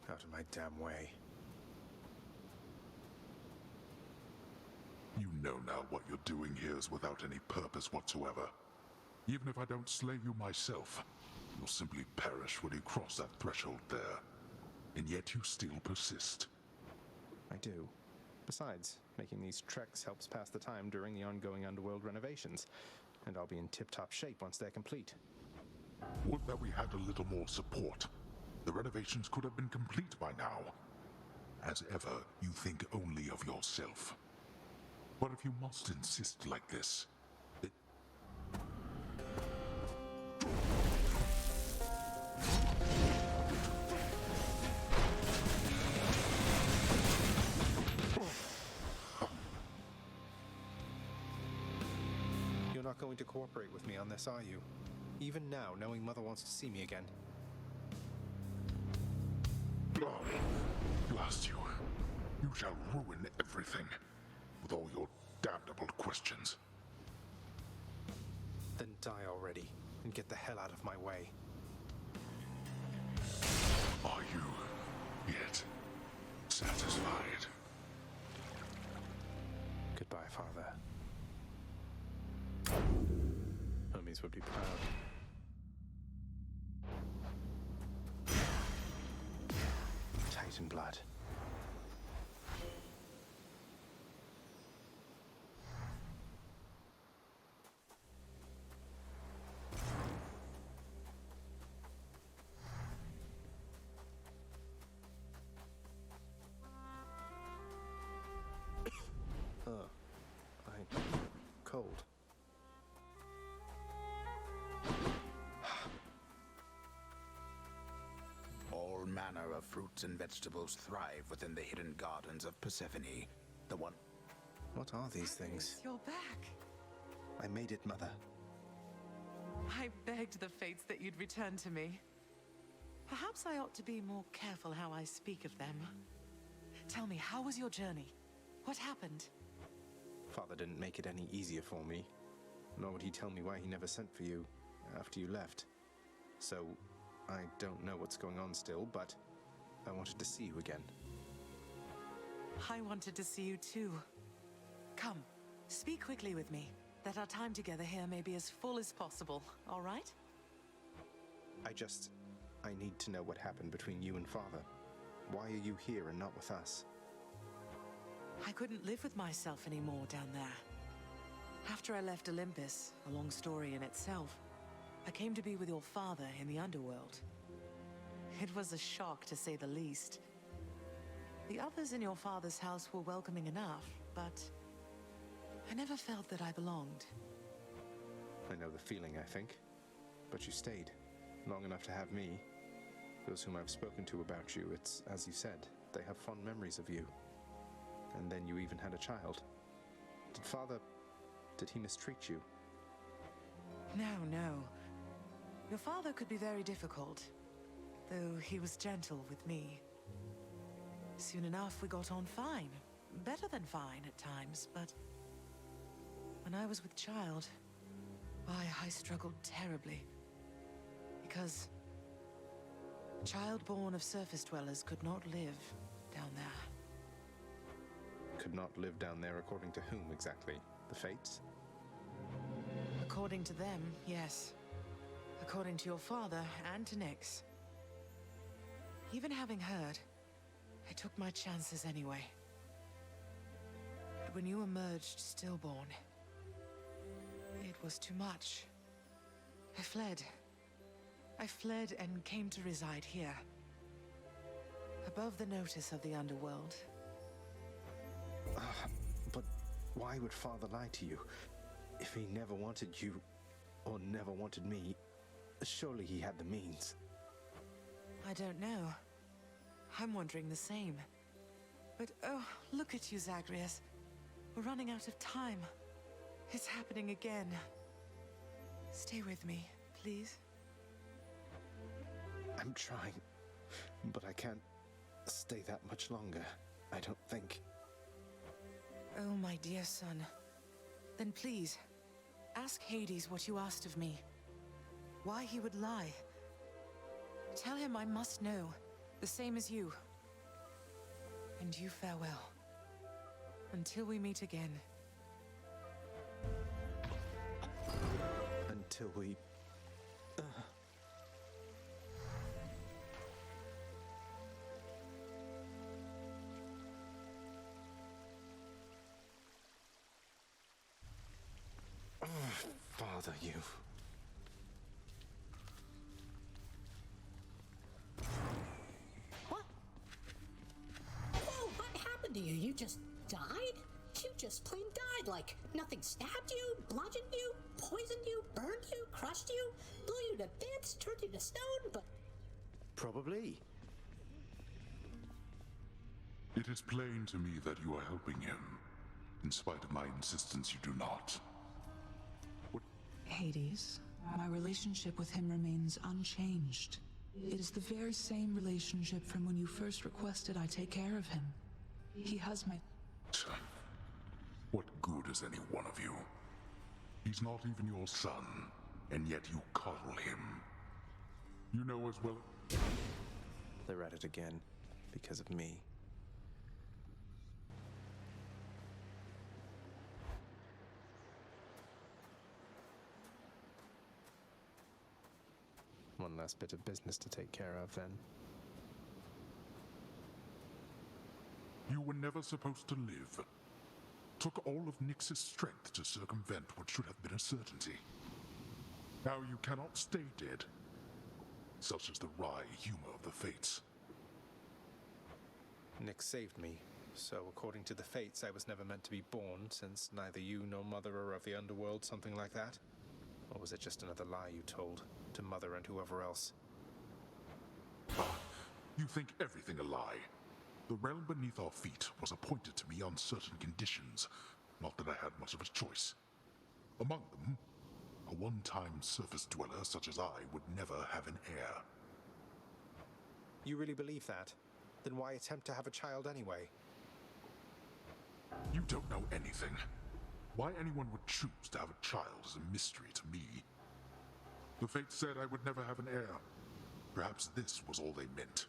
Out of my damn way. You know now what you're doing here is without any purpose whatsoever. Even if I don't slay you myself, you'll simply perish when you cross that threshold there. And yet you still persist. I do. Besides, making these treks helps pass the time during the ongoing underworld renovations, and I'll be in tip-top shape once they're complete. Would that we had a little more support. The renovations could have been complete by now. As ever, you think only of yourself. But if you must insist like this, You're not going to cooperate with me on this, are you? Even now, knowing Mother wants to see me again. Oh, blast you. You shall ruin everything, with all your damnable questions. Then die already, and get the hell out of my way. Are you yet satisfied? Goodbye, Father. Hermes would be proud. Titan blood. I'm cold. All manner of fruits and vegetables thrive within the hidden gardens of Persephone. The one... What are these things? You're back. I made it, Mother. I begged the fates that you'd return to me. Perhaps I ought to be more careful how I speak of them. Tell me, how was your journey? What happened? Father didn't make it any easier for me, nor would he tell me why he never sent for you after you left. So, I don't know what's going on still, but I wanted to see you again. I wanted to see you too. Come, speak quickly with me, that our time together here may be as full as possible, all right? I need to know what happened between you and Father. Why are you here and not with us? I couldn't live with myself anymore down there. After I left Olympus, a long story in itself, I came to be with your father in the underworld. It was a shock, to say the least. The others in your father's house were welcoming enough, but I never felt that I belonged. I know the feeling, I think. But you stayed, long enough to have me. Those whom I've spoken to about you, it's as you said, they have fond memories of you. And then you even had a child. Did he mistreat you? No. Your father could be very difficult, though he was gentle with me. Soon enough, we got on fine. Better than fine at times, but when I was with child, why, I struggled terribly. Because a child born of surface dwellers could not live down there. Could not live down there according to whom exactly? The Fates? According to them, yes. According to your father and to Nyx. Even having heard, I took my chances anyway. But when you emerged stillborn, it was too much. I fled. I fled and came to reside here. Above the notice of the underworld. But why would Father lie to you? If he never wanted you, or never wanted me, surely he had the means. I don't know. I'm wondering the same. But oh, look at you, Zagreus. We're running out of time. It's happening again. Stay with me, please. I'm trying, but I can't stay that much longer, I don't think. Oh, my dear son. Then please, ask Hades what you asked of me. Why he would lie. Tell him I must know. The same as you. And you farewell. Until we meet again. Until we... Father, you... What? Whoa, what happened to you? You just died? You just plain died, like nothing stabbed you, bludgeoned you, poisoned you, burned you, crushed you, blew you to bits, turned you to stone, but... Probably. It is plain to me that you are helping him. In spite of my insistence, you do not. Hades, my relationship with him remains unchanged. It is the very same relationship from when you first requested I take care of him. He has my... What good is any one of you? He's not even your son, and yet you coddle him. You know as well... They're at it again, because of me. One last bit of business to take care of, then. You were never supposed to live. Took all of Nyx's strength to circumvent what should have been a certainty. Now you cannot stay dead. Such is the wry humor of the fates. Nyx saved me, so according to the fates, I was never meant to be born, since neither you nor Mother are of the underworld, something like that? Or was it just another lie you told, to Mother and whoever else? You think everything a lie. The realm beneath our feet was appointed to me on certain conditions, not that I had much of a choice. Among them, a one-time surface dweller such as I would never have an heir. You really believe that? Then why attempt to have a child anyway? You don't know anything. Why anyone would choose to have a child is a mystery to me. The fates said I would never have an heir. Perhaps this was all they meant.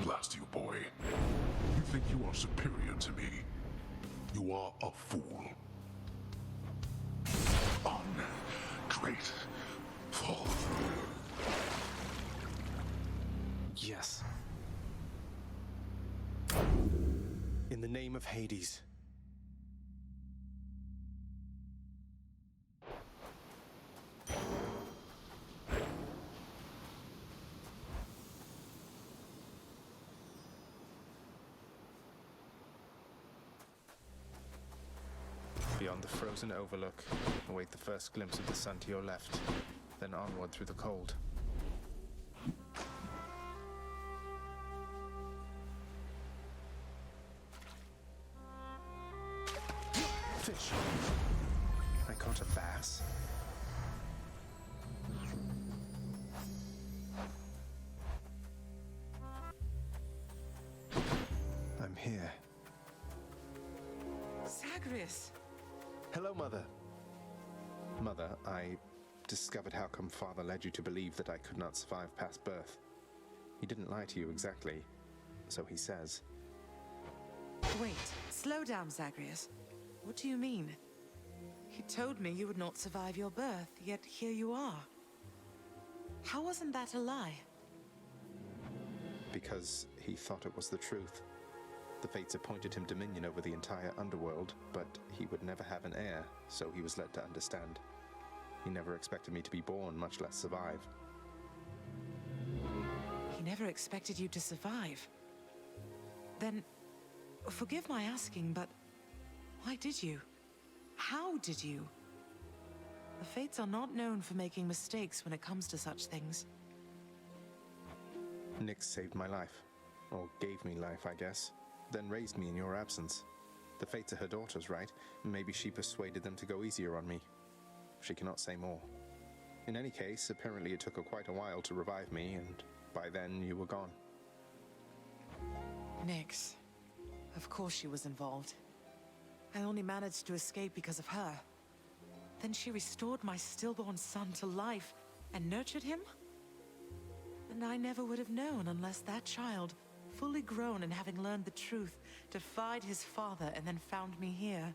Blast you, boy. You think you are superior to me? You are a fool. Ungrateful. Yes. In the name of Hades. Beyond the frozen overlook, await the first glimpse of the sun to your left, then onward through the cold. Fish! I caught a bass. I'm here. Zagreus! Hello, Mother. Mother, I discovered how come Father led you to believe that I could not survive past birth. He didn't lie to you exactly, so he says. Wait, slow down, Zagreus. What do you mean? He told me you would not survive your birth, yet here you are. How wasn't that a lie? Because he thought it was the truth. The fates appointed him dominion over the entire underworld, but he would never have an heir, so he was led to understand. He never expected me to be born, much less survive. He never expected you to survive. Then, forgive my asking, but why did you? How did you? The fates are not known for making mistakes when it comes to such things. Nyx saved my life. Or gave me life, I guess. Then raised me in your absence. The fates are her daughters, right? Maybe she persuaded them to go easier on me. She cannot say more. In any case, apparently it took her quite a while to revive me, and by then you were gone. Nyx. Of course she was involved. I only managed to escape because of her. Then she restored my stillborn son to life and nurtured him? And I never would have known unless that child, fully grown and having learned the truth, defied his father and then found me here.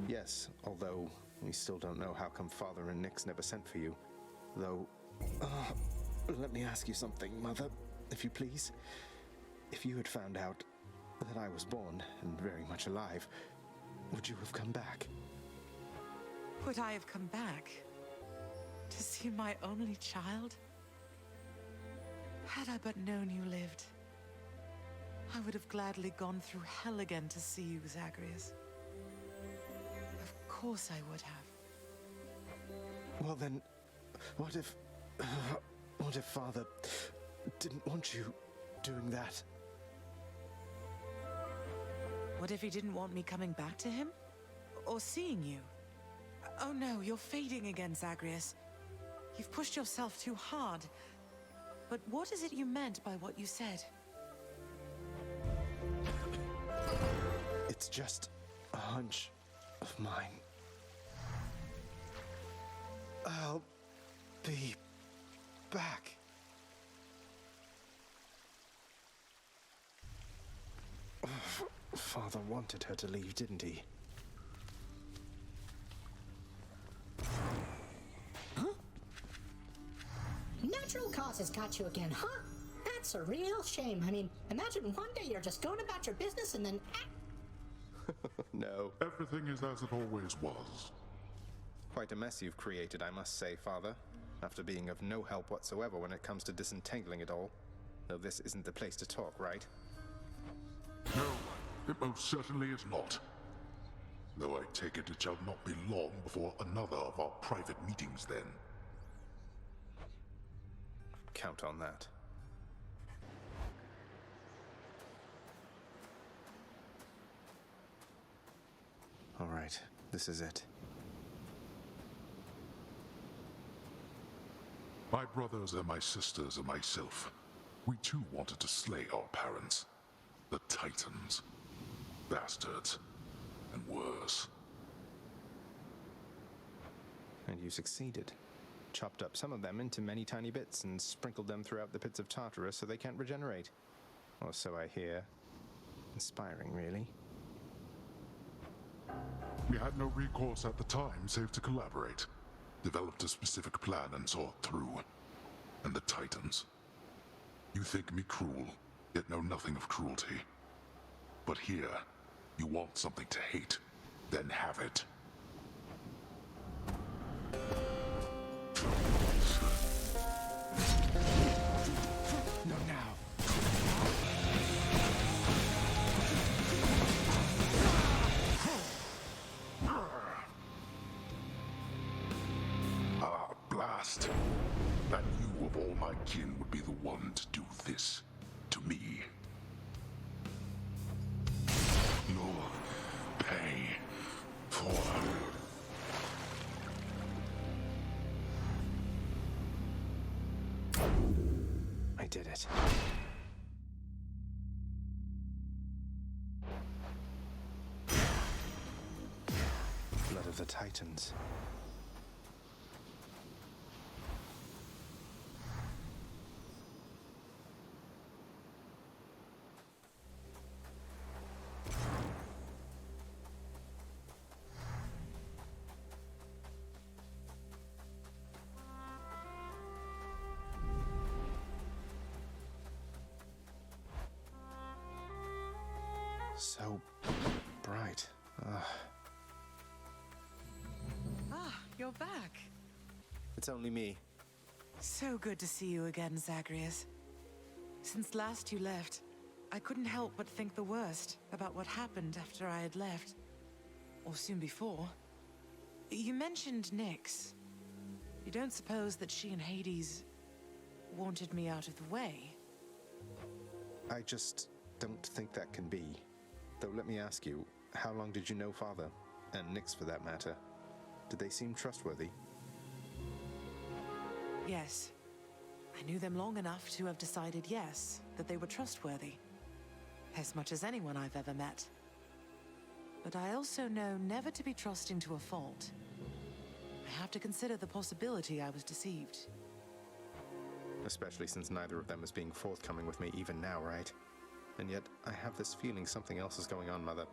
Yes, although we still don't know how come Father and Nyx never sent for you. Though, let me ask you something, Mother, if you please. If you had found out that I was born and very much alive, would you have come back? Would I have come back? To see my only child? Had I but known you lived, I would have gladly gone through hell again to see you, Zagreus. Of course I would have. Well then, what if Father didn't want you doing that? What if he didn't want me coming back to him? Or seeing you? Oh no, you're fading again, Zagreus. You've pushed yourself too hard. But what is it you meant by what you said? It's just a hunch of mine. I'll be back. Father wanted her to leave, didn't he? Huh? Natural causes got you again, huh? That's a real shame. I mean, imagine one day you're just going about your business and then... No. Everything is as it always was. Quite a mess you've created, I must say, Father. After being of no help whatsoever when it comes to disentangling it all. Though this isn't the place to talk, right? No, it most certainly is not. Though I take it shall not be long before another of our private meetings then. Count on that. All right, this is it. My brothers and my sisters and myself, we too wanted to slay our parents. The Titans. Bastards. And worse. And you succeeded. Chopped up some of them into many tiny bits and sprinkled them throughout the pits of Tartarus so they can't regenerate. Or so I hear. Inspiring, really. We had no recourse at the time save to collaborate. Developed a specific plan and saw it through. And the Titans. You think me cruel, yet know nothing of cruelty. But here, you want something to hate, then have it. No, now. Ah, blast. That you of all my kin would be the one to do this to me. You'll pay for... I did it. Blood of the Titans. So bright. You're back. It's only me. So good to see you again, Zagreus. Since last you left, I couldn't help but think the worst about what happened after I had left. Or soon before. You mentioned Nyx. You don't suppose that she and Hades wanted me out of the way? I just don't think that can be. Though let me ask you, how long did you know Father? And Nyx for that matter. Did they seem trustworthy? Yes. I knew them long enough to have decided yes, that they were trustworthy. As much as anyone I've ever met. But I also know never to be trusting to a fault. I have to consider the possibility I was deceived. Especially since neither of them is being forthcoming with me even now, right? And yet, I have this feeling something else is going on, Mother.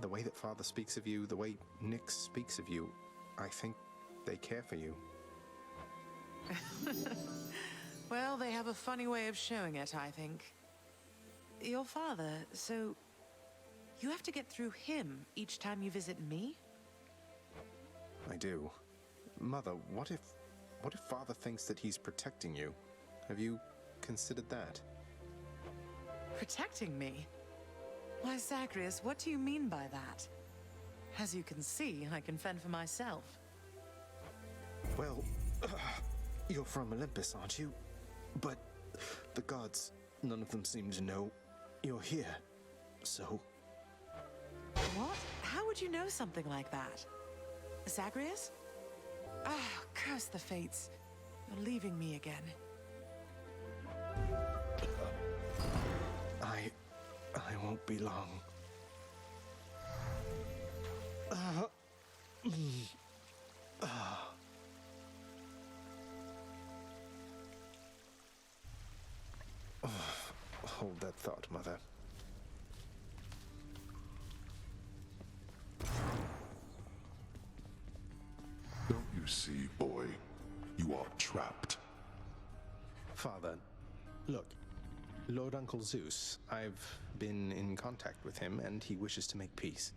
The way that Father speaks of you, the way Nick speaks of you, I think they care for you. Well, they have a funny way of showing it, I think. Your father, so... you have to get through him each time you visit me? I do. Mother, what if Father thinks that he's protecting you? Have you considered that? Protecting me? Why, Zagreus, what do you mean by that? As you can see, I can fend for myself. Well, you're from Olympus, aren't you? But the gods, none of them seem to know you're here, so... What? How would you know something like that? Zagreus? Ah, curse the fates. You're leaving me again. I won't be long. Hold that thought, Mother. Don't you see, boy? You are trapped. Father, look, Lord Uncle Zeus, I've been in contact with him and he wishes to make peace.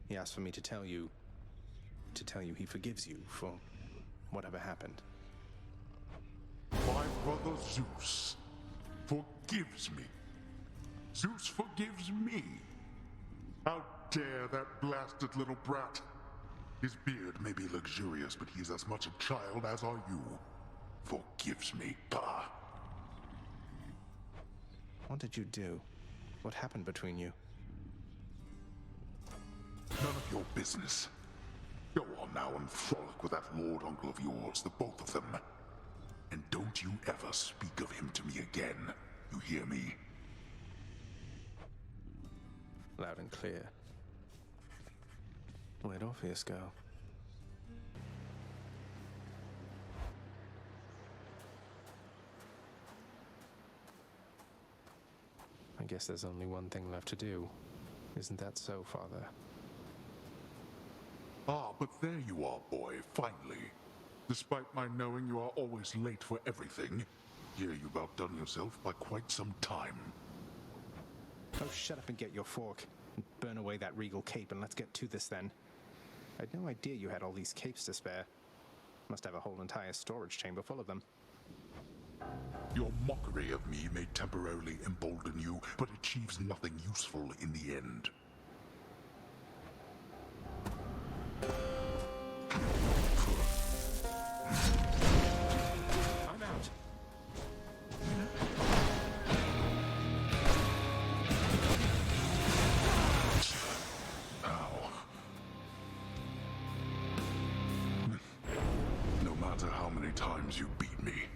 He asked for me to tell you he forgives you for whatever happened. My brother Zeus forgives me. Zeus forgives me. How dare that blasted little brat? His beard may be luxurious, but he's as much a child as are you. Forgives me, bah. What did you do? What happened between you? None of your business. Go on now and frolic with that Lord Uncle of yours, the both of them. And don't you ever speak of him to me again. You hear me? Loud and clear. Where'd Orpheus go? I guess there's only one thing left to do. Isn't that so, Father? Ah, but there you are, boy, finally. Despite my knowing you are always late for everything, here you've outdone yourself by quite some time. Oh, shut up and get your fork. And burn away that regal cape and let's get to this then. I'd no idea you had all these capes to spare. Must have a whole entire storage chamber full of them. Your mockery of me may temporarily embolden you, but achieves nothing useful in the end. I'm out. Ow. No matter how many times you beat me,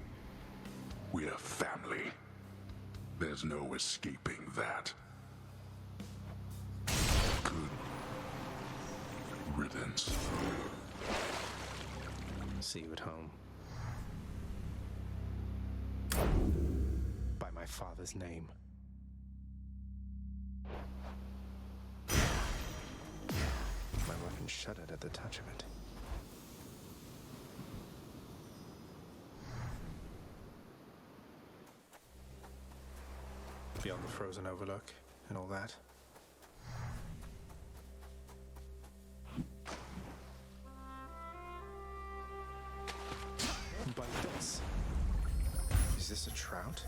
we're family. There's no escaping that. Good riddance. See you at home. By my father's name. My weapon shuddered at the touch of it. Beyond the frozen overlook and all that. By this. Is this a trout?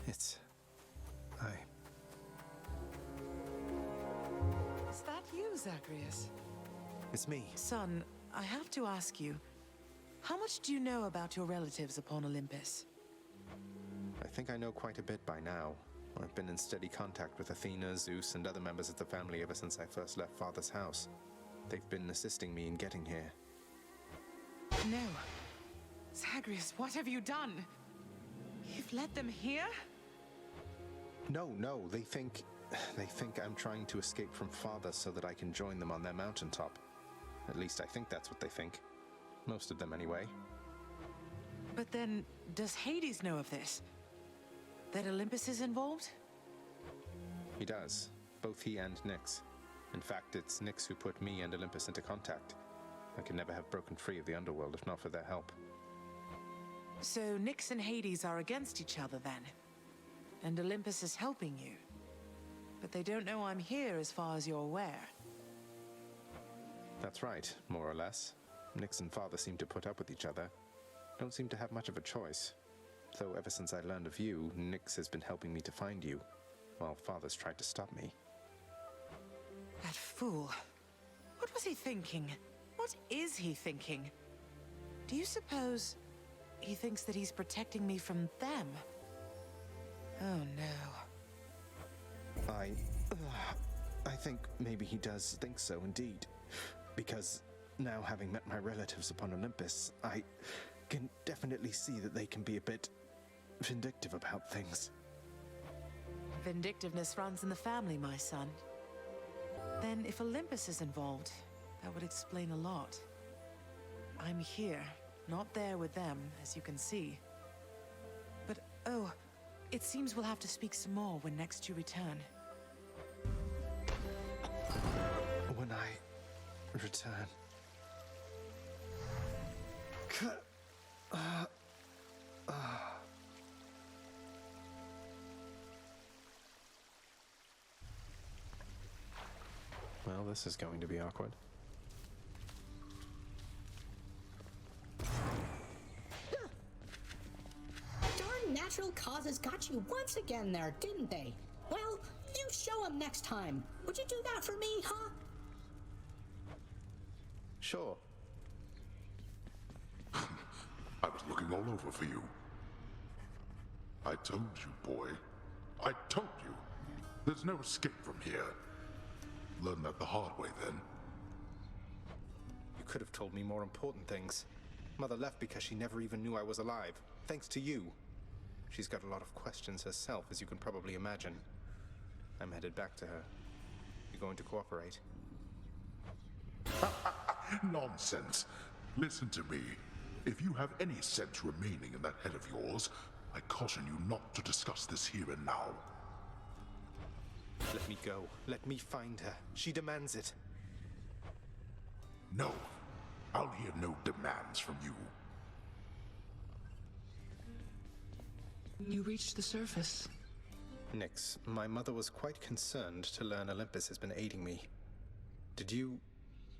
It's... Is that you, Zagreus? It's me. Son, I have to ask you, how much do you know about your relatives upon Olympus? I think I know quite a bit by now. I've been in steady contact with Athena, Zeus, and other members of the family ever since I first left Father's house. They've been assisting me in getting here. No. Zagreus, what have you done? You've led them here? No, they think I'm trying to escape from Father so that I can join them on their mountaintop. At least I think that's what they think. Most of them, anyway. But then, does Hades know of this? That Olympus is involved? He does. Both he and Nyx. In fact, it's Nyx who put me and Olympus into contact. I could never have broken free of the underworld if not for their help. So Nyx and Hades are against each other then? And Olympus is helping you? But they don't know I'm here as far as you're aware. That's right, more or less. Nyx and Father seem to put up with each other. Don't seem to have much of a choice. Though ever since I learned of you, Nyx has been helping me to find you, while Father's tried to stop me. That fool. What was he thinking? What is he thinking? Do you suppose he thinks that he's protecting me from them? Oh no. I think maybe he does think so indeed. Because now having met my relatives upon Olympus, I can definitely see that they can be a bit vindictive about things. Vindictiveness runs in the family, my son. Then if Olympus is involved, that would explain a lot. I'm here, not there with them, as you can see. But, oh, it seems we'll have to speak some more when next you return. When I return... Well, this is going to be awkward. Darn natural causes got you once again there, didn't they? Well, you show 'em next time. Would you do that for me, huh? Sure. I was looking all over for you. I told you, boy. I told you. There's no escape from here. Learn that the hard way, then. You could have told me more important things. Mother left because she never even knew I was alive, thanks to you. She's got a lot of questions herself, as you can probably imagine. I'm headed back to her. You going to cooperate? Nonsense. Listen to me. If you have any sense remaining in that head of yours, I caution you not to discuss this here and now. Let me go. Let me find her. She demands it. No. I'll hear no demands from you. You reached the surface. Nyx, my mother was quite concerned to learn Olympus has been aiding me.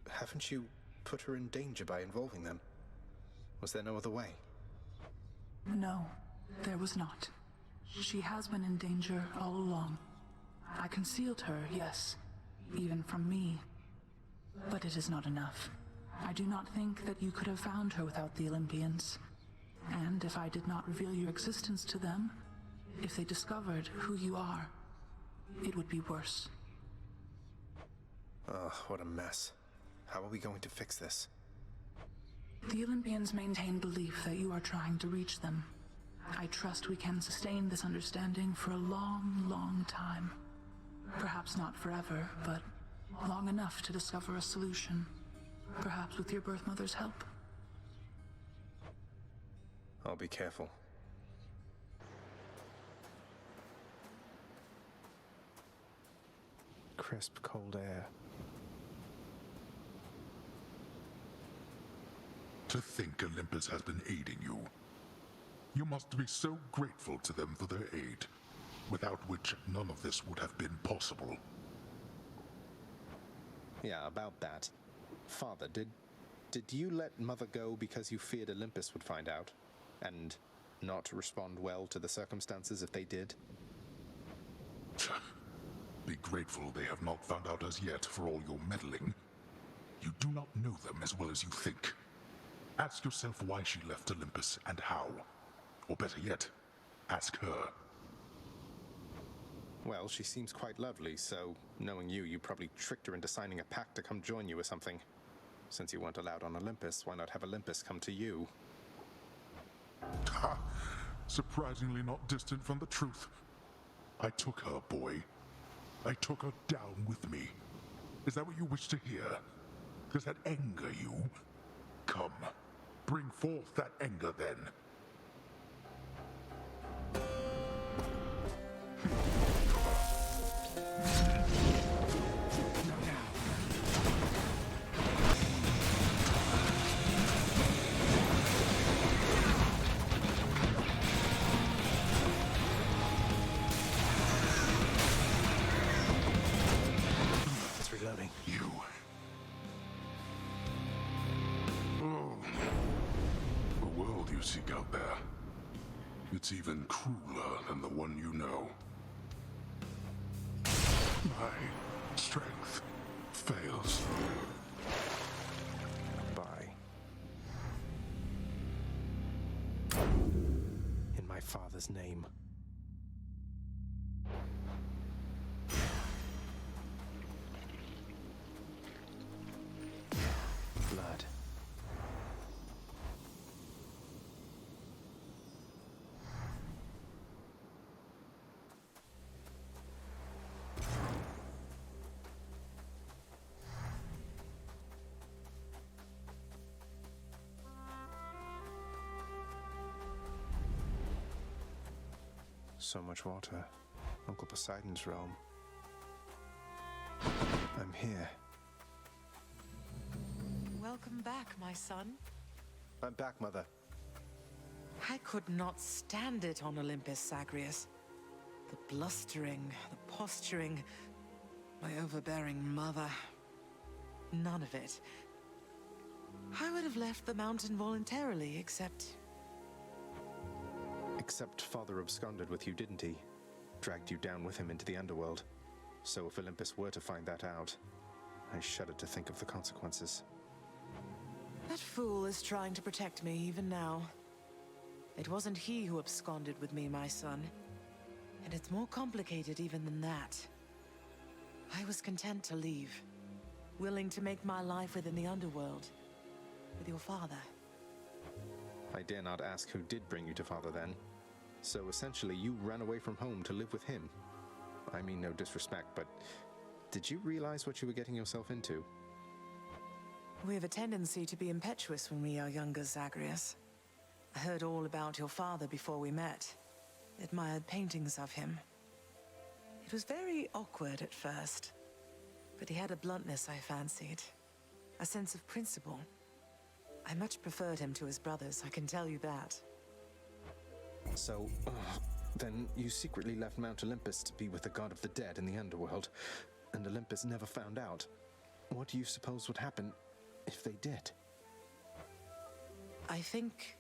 Haven't you put her in danger by involving them? Was there no other way? No, there was not. She has been in danger all along. I concealed her, yes, even from me. But it is not enough. I do not think that you could have found her without the Olympians. And if I did not reveal your existence to them, if they discovered who you are, it would be worse. Ugh, what a mess. How are we going to fix this? The Olympians maintain belief that you are trying to reach them. I trust we can sustain this understanding for a long, long time. Perhaps not forever, but long enough to discover a solution. Perhaps with your birth mother's help. I'll be careful. Crisp, cold air. To think Olympus has been aiding you. You must be so grateful to them for their aid, without which none of this would have been possible. Yeah, about that. Father, did you let Mother go because you feared Olympus would find out? And not respond well to the circumstances if they did? Be grateful they have not found out as yet for all your meddling. You do not know them as well as you think. Ask yourself why she left Olympus and how. Or better yet, ask her. Well, she seems quite lovely, so knowing you, you probably tricked her into signing a pact to come join you or something. Since you weren't allowed on Olympus, why not have Olympus come to you? Ha! Surprisingly not distant from the truth. I took her, boy. I took her down with me. Is that what you wish to hear? Does that anger you? Come, bring forth that anger then. It's reloading. You. Oh. The world you seek out there. It's even crueler than the one you know. My strength fails. Bye. In my father's name. Blood. So much water. Uncle Poseidon's realm. I'm here. Welcome back, my son. I'm back, Mother. I could not stand it on Olympus, Zagreus. The blustering, the posturing, my overbearing mother. None of it. I would have left the mountain voluntarily, except Father absconded with you, didn't he? Dragged you down with him into the underworld. So if Olympus were to find that out, I shudder to think of the consequences. that fool is trying to protect me even now. It wasn't he who absconded with me, my son. And it's more complicated even than that. I was content to leave, willing to make my life within the underworld, with your father. I dare not ask who did bring you to Father then. So essentially, you ran away from home to live with him. I mean no disrespect, but did you realize what you were getting yourself into? We have a tendency to be impetuous when we are younger, Zagreus. I heard all about your father before we met. Admired paintings of him. It was very awkward at first, but he had a bluntness I fancied. A sense of principle. I much preferred him to his brothers, I can tell you that. So, then you secretly left Mount Olympus to be with the god of the dead in the underworld, and Olympus never found out. What do you suppose would happen if they did? I think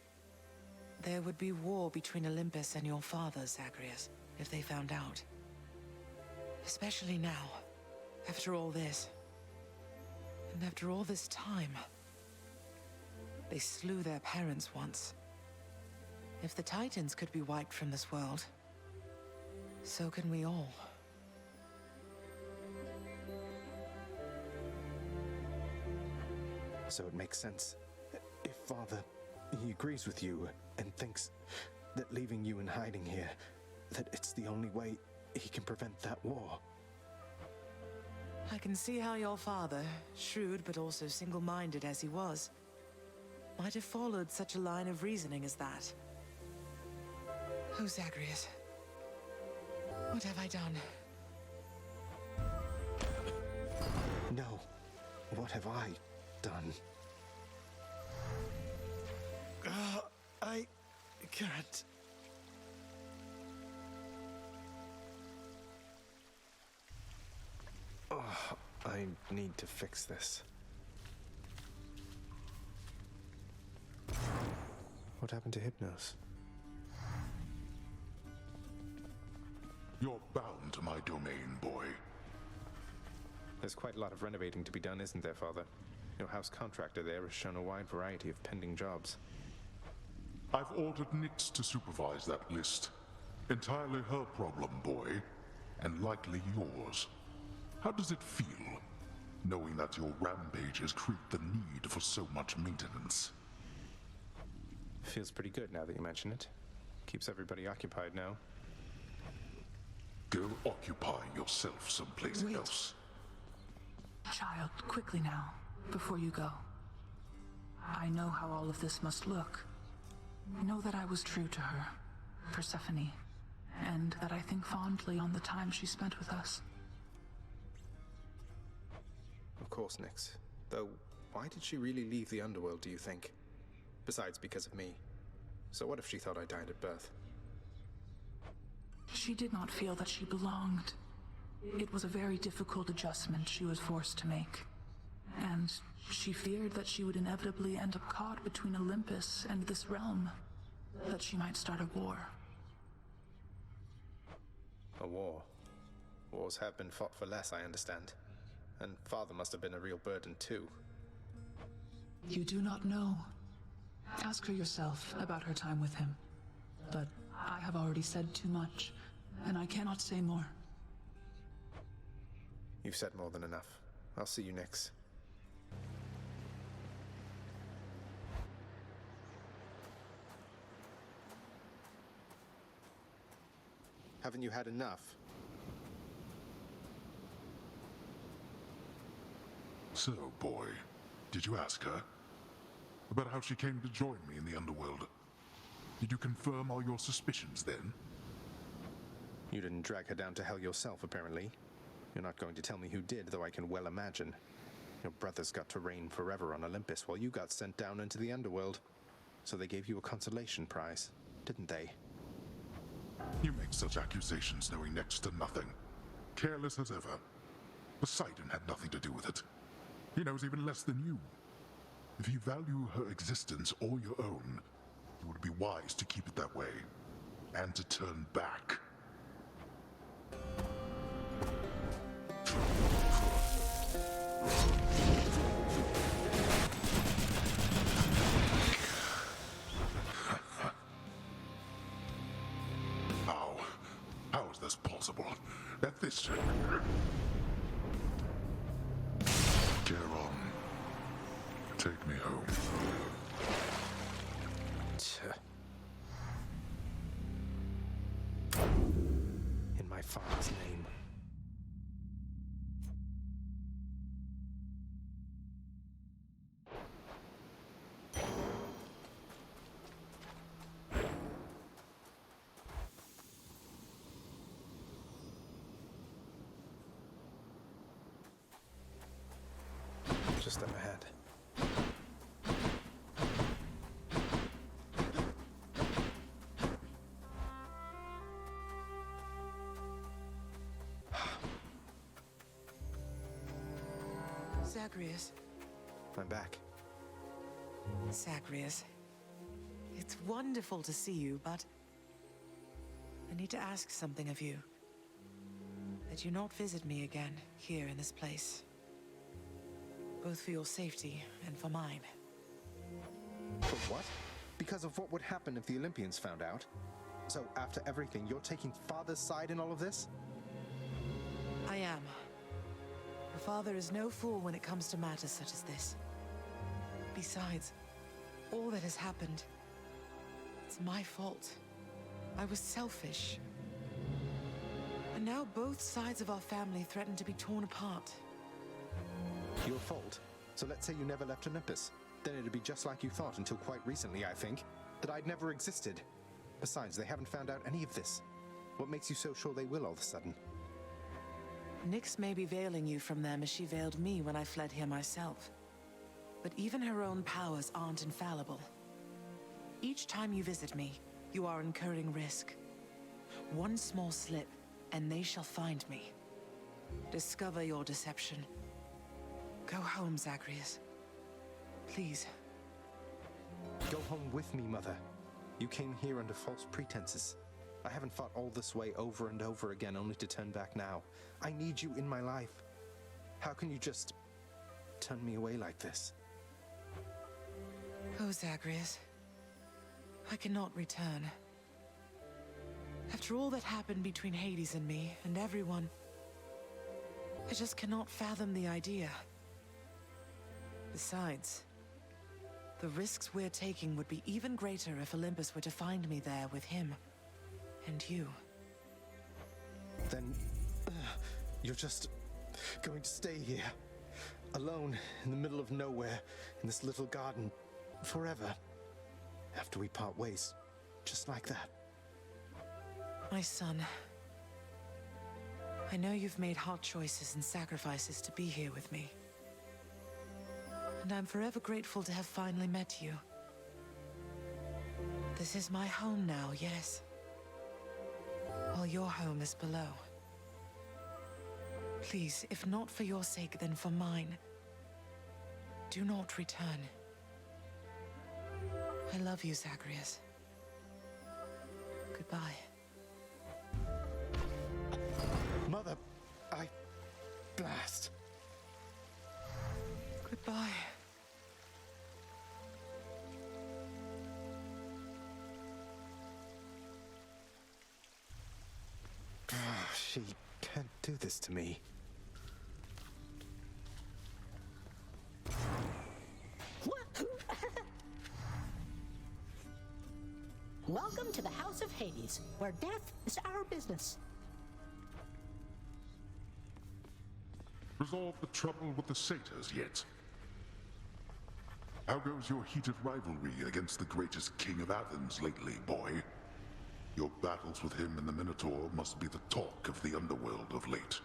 there would be war between Olympus and your father, Zagreus, if they found out. Especially now, after all this. And after all this time. They slew their parents once. If the Titans could be wiped from this world, so can we all. So it makes sense. If Father, he agrees with you and thinks that leaving you in hiding here, that it's the only way he can prevent that war. I can see how your father, shrewd but also single-minded as he was, might have followed such a line of reasoning as that. Oh, Zagreus. What have I done? No. What have I done? I can't. Oh, I need to fix this. What happened to Hypnos? You're bound to my domain, boy. There's quite a lot of renovating to be done, isn't there, Father? Your house contractor there has shown a wide variety of pending jobs. I've ordered Nyx to supervise that list. Entirely her problem, boy. and likely yours. How does it feel, knowing that your rampages create the need for so much maintenance? Feels pretty good now that you mention it. Keeps everybody occupied now. Go occupy yourself someplace else. Child, quickly now, before you go. I know how all of this must look. Know that I was true to her, Persephone, and that I think fondly on the time she spent with us. Of course, Nyx. Though, why did she really leave the underworld, do you think? Besides, because of me. So what if she thought I died at birth? She did not feel that she belonged. It was a very difficult adjustment she was forced to make. And she feared that she would inevitably end up caught between Olympus and this realm. That she might start a war. A war? Wars have been fought for less, I understand. And father must have been a real burden too. You do not know. Ask her yourself about her time with him. But I have already said too much, and I cannot say more. You've said more than enough. I'll see you next. Haven't you had enough? So, boy, did you ask her about how she came to join me in the underworld? Did you confirm all your suspicions then? You didn't drag her down to hell yourself, apparently. You're not going to tell me who did, though I can well imagine. Your brothers got to reign forever on Olympus, while you got sent down into the underworld. So they gave you a consolation prize, didn't they? You make such accusations knowing next to nothing. Careless as ever. Poseidon had nothing to do with it. He knows even less than you. If you value her existence or your own, it would be wise to keep it that way, and to turn back. How is this possible? At this... Geron, take me home. In my father's name. Just up ahead. Zagreus. I'm back. Zagreus. It's wonderful to see you, but I need to ask something of you. That you not visit me again here in this place. Both for your safety and for mine. For what? Because of what would happen if the Olympians found out? So after everything, you're taking father's side in all of this? I am. Your father is no fool when it comes to matters such as this. Besides, all that has happened, it's my fault. I was selfish. And now both sides of our family threaten to be torn apart. Your fault. So let's say you never left Olympus. Then it'd be just like you thought until quite recently, I think. That I'd never existed. Besides, they haven't found out any of this. What makes you so sure they will all of a sudden? Nyx may be veiling you from them as she veiled me when I fled here myself. But even her own powers aren't infallible. Each time you visit me, you are incurring risk. One small slip, and they shall find me. Discover your deception. Go home, Zagreus. Please. Go home with me, Mother. You came here under false pretenses. I haven't fought all this way over and over again only to turn back now. I need you in my life. How can you just turn me away like this? Oh, Zagreus. I cannot return. After all that happened between Hades and me, and everyone, I just cannot fathom the idea. Besides, the risks we're taking would be even greater if Olympus were to find me there with him. And you. Then, you're just going to stay here, alone, in the middle of nowhere, in this little garden, forever, after we part ways, just like that. My son, I know you've made hard choices and sacrifices to be here with me. And I'm forever grateful to have finally met you. This is my home now, yes. While your home is below. Please, if not for your sake, then for mine, do not return. I love you, Zagreus. Goodbye. Mother, blast. Goodbye. She can't do this to me. Welcome to the House of Hades, where death is our business. Resolved the trouble with the satyrs yet? How goes your heated rivalry against the greatest king of Athens lately, boy? Your battles with him and the Minotaur must be the talk of the underworld of late.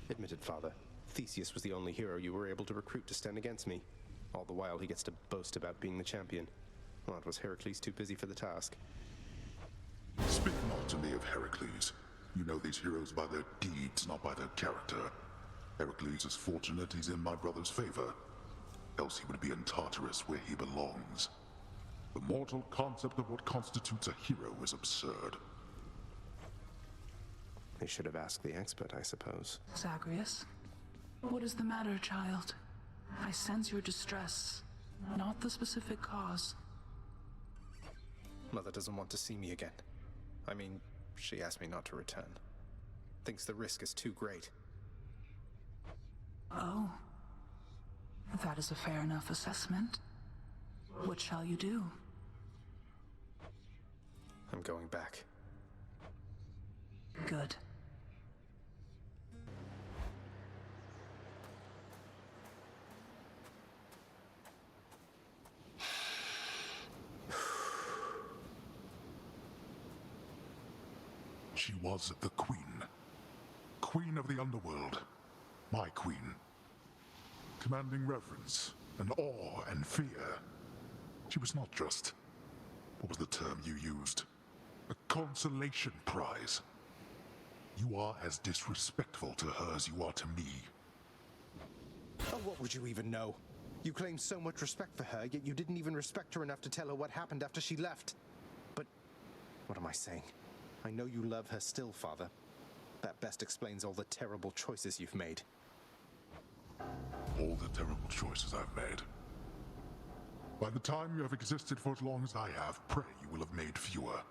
Admitted, Father. Theseus was the only hero you were able to recruit to stand against me. All the while he gets to boast about being the champion. What, was Heracles too busy for the task? Speak not to me of Heracles. You know these heroes by their deeds, not by their character. Heracles is fortunate he's in my brother's favor. Else he would be in Tartarus where he belongs. The mortal concept of what constitutes a hero is absurd. They should have asked the expert, I suppose. Zagreus, what is the matter, child? I sense your distress, not the specific cause. Mother doesn't want to see me again. I mean, she asked me not to return. Thinks the risk is too great. Oh. That is a fair enough assessment. What shall you do? I'm going back. Good. She was the queen. Queen of the underworld. My queen. Commanding reverence, and awe, and fear. She was not just... what was the term you used? A consolation prize. You are as disrespectful to her as you are to me. Oh, what would you even know? You claim so much respect for her, yet you didn't even respect her enough to tell her what happened after she left. But, what am I saying? I know you love her still, Father. That best explains all the terrible choices you've made. All the terrible choices I've made. By the time you have existed for as long as I have, pray you will have made fewer.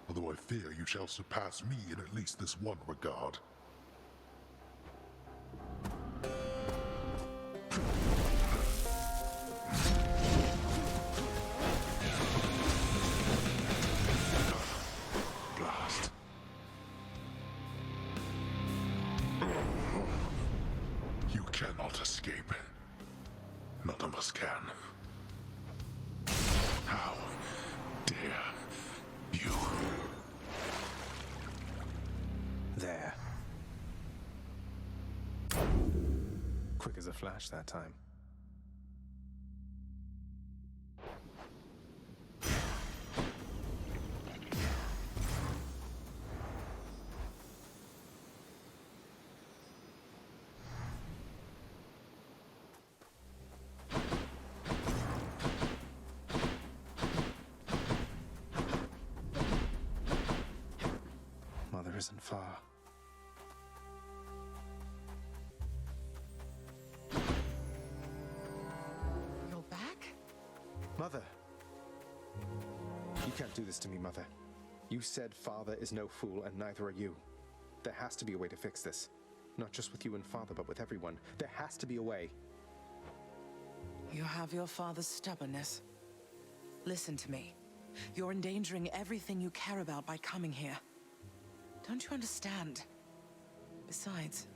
Although I fear you shall surpass me in at least this one regard. Blast. You cannot escape. None of us can. How dare you? There. Quick as a flash that time. Mother isn't far. You're back? Mother! You can't do this to me, Mother. You said Father is no fool, and neither are you. There has to be a way to fix this. Not just with you and Father, but with everyone. There has to be a way. You have your father's stubbornness. Listen to me. You're endangering everything you care about by coming here. Don't you understand? Besides...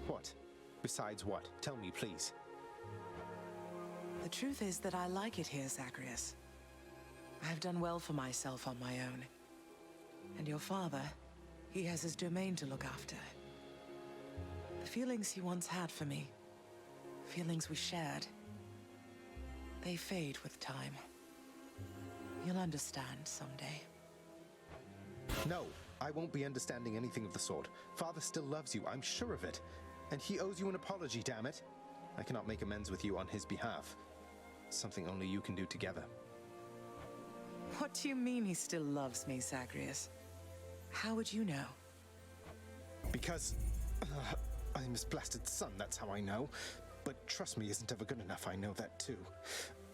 What? Besides what? Tell me, please. The truth is that I like it here, Zagreus. I've done well for myself on my own. And your father, he has his domain to look after. The feelings he once had for me, feelings we shared, they fade with time. You'll understand someday. No, I won't be understanding anything of the sort. Father still loves you, I'm sure of it. And he owes you an apology, damn it. I cannot make amends with you on his behalf. Something only you can do together. What do you mean he still loves me, Zagreus? How would you know? Because... I'm his blasted son, that's how I know. But trust me isn't ever good enough, I know that too.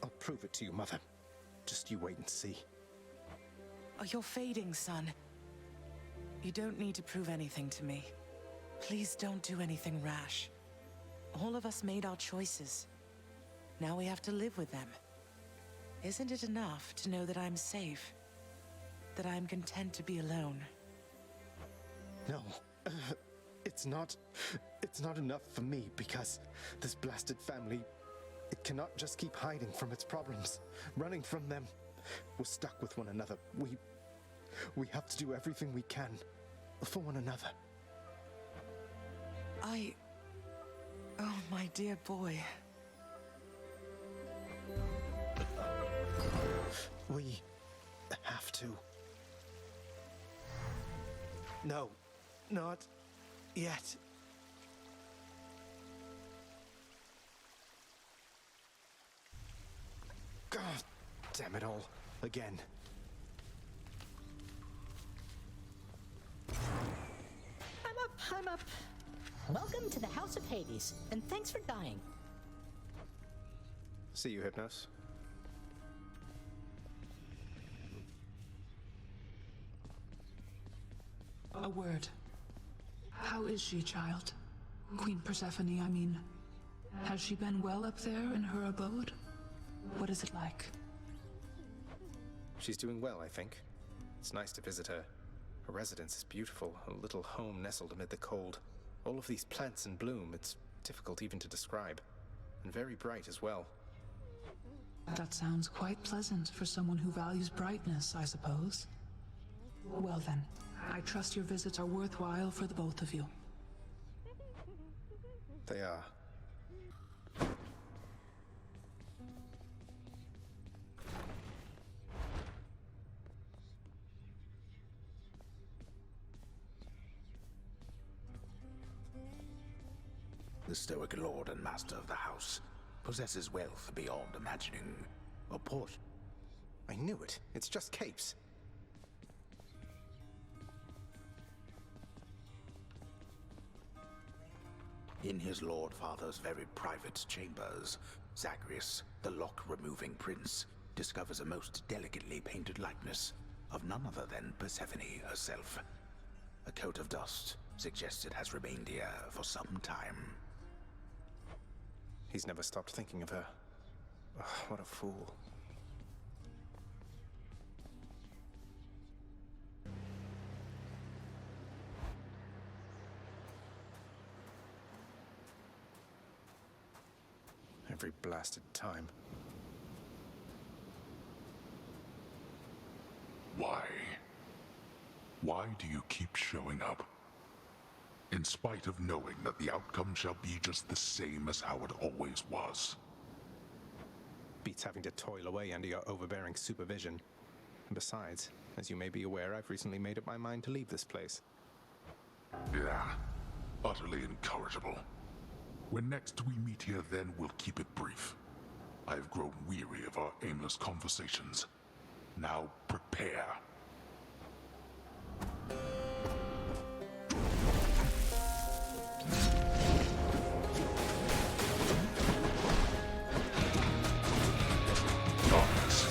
I'll prove it to you, Mother. Just you wait and see. Oh, you're fading, son. You don't need to prove anything to me. Please don't do anything rash. All of us made our choices. Now we have to live with them. Isn't it enough to know that I'm safe? That I'm content to be alone? No. It's not enough for me, because this blasted family, it cannot just keep hiding from its problems, running from them. We're stuck with one another. We have to do everything we can for one another. Oh, my dear boy. We have to. No, not yet. God damn it all. Again. I'm up. Welcome to the House of Hades, and thanks for dying. See you, Hypnos. A word. How is she, child? Queen Persephone, I mean. Has she been well up there in her abode? What is it like? She's doing well, I think. It's nice to visit her. Her residence is beautiful, a little home nestled amid the cold. All of these plants in bloom, it's difficult even to describe. And very bright as well. That sounds quite pleasant for someone who values brightness, I suppose. Well then, I trust your visits are worthwhile for the both of you. They are. The stoic lord and master of the house possesses wealth beyond imagining. A port. I knew it. It's just capes. In his Lord Father's very private chambers, Zagreus, the lock-removing prince, discovers a most delicately painted likeness of none other than Persephone herself. A coat of dust suggests it has remained here for some time. He's never stopped thinking of her. Ugh, what a fool. Every blasted time. Why? Why do you keep showing up? In spite of knowing that the outcome shall be just the same as how it always was. Beats having to toil away under your overbearing supervision. And besides, as you may be aware, I've recently made up my mind to leave this place. Yeah, utterly incorrigible. When next we meet here, then we'll keep it brief. I have grown weary of our aimless conversations. Now prepare. Darkness.